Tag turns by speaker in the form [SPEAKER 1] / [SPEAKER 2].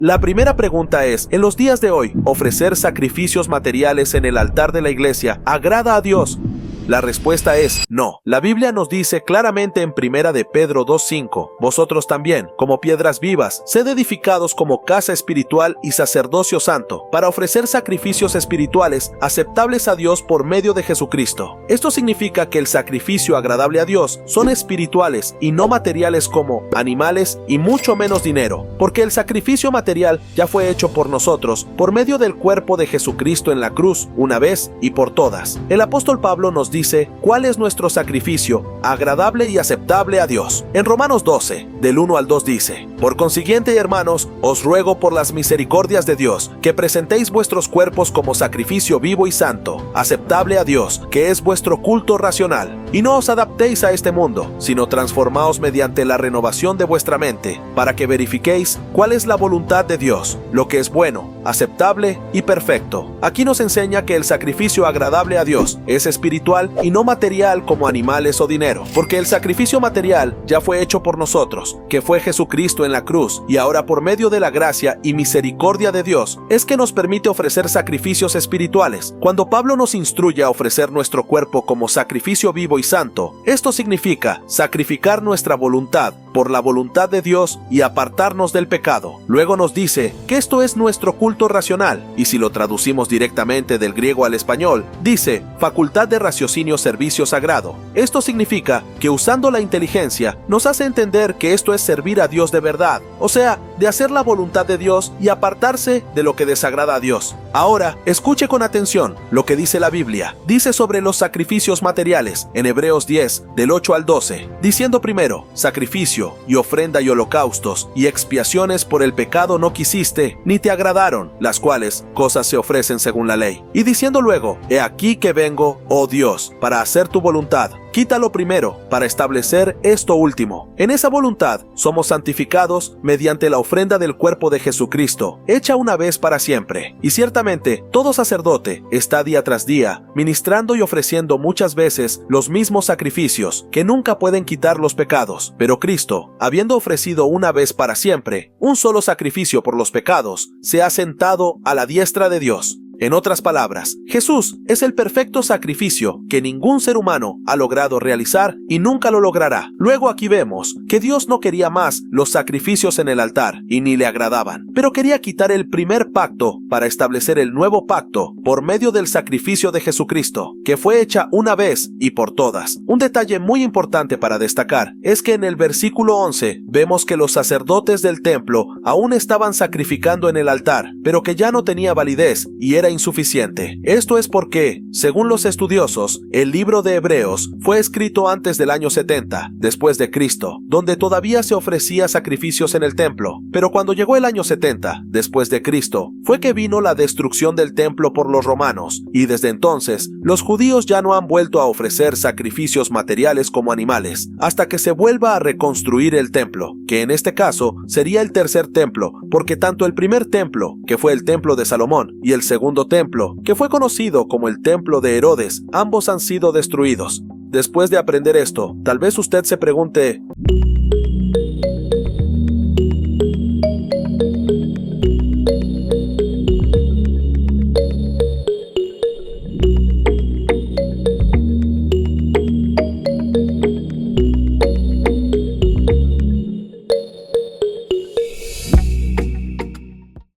[SPEAKER 1] La primera pregunta es, en los días de hoy, ¿ofrecer sacrificios materiales en el altar de la iglesia agrada a Dios? La respuesta es no. La Biblia nos dice claramente en 1 de Pedro 2:5, vosotros también, como piedras vivas, sed edificados como casa espiritual y sacerdocio santo, para ofrecer sacrificios espirituales aceptables a Dios por medio de Jesucristo. Esto significa que el sacrificio agradable a Dios son espirituales y no materiales como animales y mucho menos dinero, porque el sacrificio material ya fue hecho por nosotros por medio del cuerpo de Jesucristo en la cruz, una vez y por todas. El apóstol Pablo nos dice cuál es nuestro sacrificio agradable y aceptable a Dios. En Romanos 12, del 1 al 2 dice, por consiguiente, hermanos, os ruego por las misericordias de Dios, que presentéis vuestros cuerpos como sacrificio vivo y santo, aceptable a Dios, que es vuestro culto racional. Y no os adaptéis a este mundo, sino transformaos mediante la renovación de vuestra mente, para que verifiquéis cuál es la voluntad de Dios, lo que es bueno, aceptable y perfecto. Aquí nos enseña que el sacrificio agradable a Dios es espiritual y no material como animales o dinero, porque el sacrificio material ya fue hecho por nosotros, que fue Jesucristo en la cruz, y ahora por medio de la gracia y misericordia de Dios es que nos permite ofrecer sacrificios espirituales. Cuando Pablo nos instruye a ofrecer nuestro cuerpo como sacrificio vivo y santo, esto significa sacrificar nuestra voluntad por la voluntad de Dios y apartarnos del pecado. Luego nos dice que esto es nuestro culto racional, y si lo traducimos directamente del griego al español, dice facultad de raciocinio servicio sagrado. Esto significa que usando la inteligencia nos hace entender que esto es servir a Dios de verdad, o sea, de hacer la voluntad de Dios y apartarse de lo que desagrada a Dios. Ahora, escuche con atención lo que dice la Biblia. Dice sobre los sacrificios materiales en Hebreos 10, del 8 al 12, diciendo primero, sacrificio y ofrenda y holocaustos y expiaciones por el pecado no quisiste, ni te agradaron, las cuales cosas se ofrecen según la ley. Y diciendo luego, he aquí que vengo, oh Dios, para hacer tu voluntad. Quítalo primero, para establecer esto último. En esa voluntad somos santificados mediante la ofrenda del cuerpo de Jesucristo, hecha una vez para siempre. Y ciertamente, todo sacerdote está día tras día, ministrando y ofreciendo muchas veces los mismos sacrificios, que nunca pueden quitar los pecados. Pero Cristo, habiendo ofrecido una vez para siempre, un solo sacrificio por los pecados, se ha sentado a la diestra de Dios. En otras palabras, Jesús es el perfecto sacrificio que ningún ser humano ha logrado realizar y nunca lo logrará. Luego aquí vemos que Dios no quería más los sacrificios en el altar y ni le agradaban, pero quería quitar el primer pacto para establecer el nuevo pacto por medio del sacrificio de Jesucristo, que fue hecha una vez y por todas. Un detalle muy importante para destacar es que en el versículo 11 vemos que los sacerdotes del templo aún estaban sacrificando en el altar, pero que ya no tenía validez y era insuficiente. Esto es porque, según los estudiosos, el libro de Hebreos fue escrito antes del año 70, después de Cristo, donde todavía se ofrecía sacrificios en el templo. Pero cuando llegó el año 70, después de Cristo, fue que vino la destrucción del templo por los romanos, y desde entonces, los judíos ya no han vuelto a ofrecer sacrificios materiales como animales, hasta que se vuelva a reconstruir el templo, que en este caso sería el tercer templo, porque tanto el primer templo, que fue el templo de Salomón, y el segundo templo, que fue conocido como el templo de Herodes, ambos han sido destruidos. Después de aprender esto, tal vez usted se pregunte,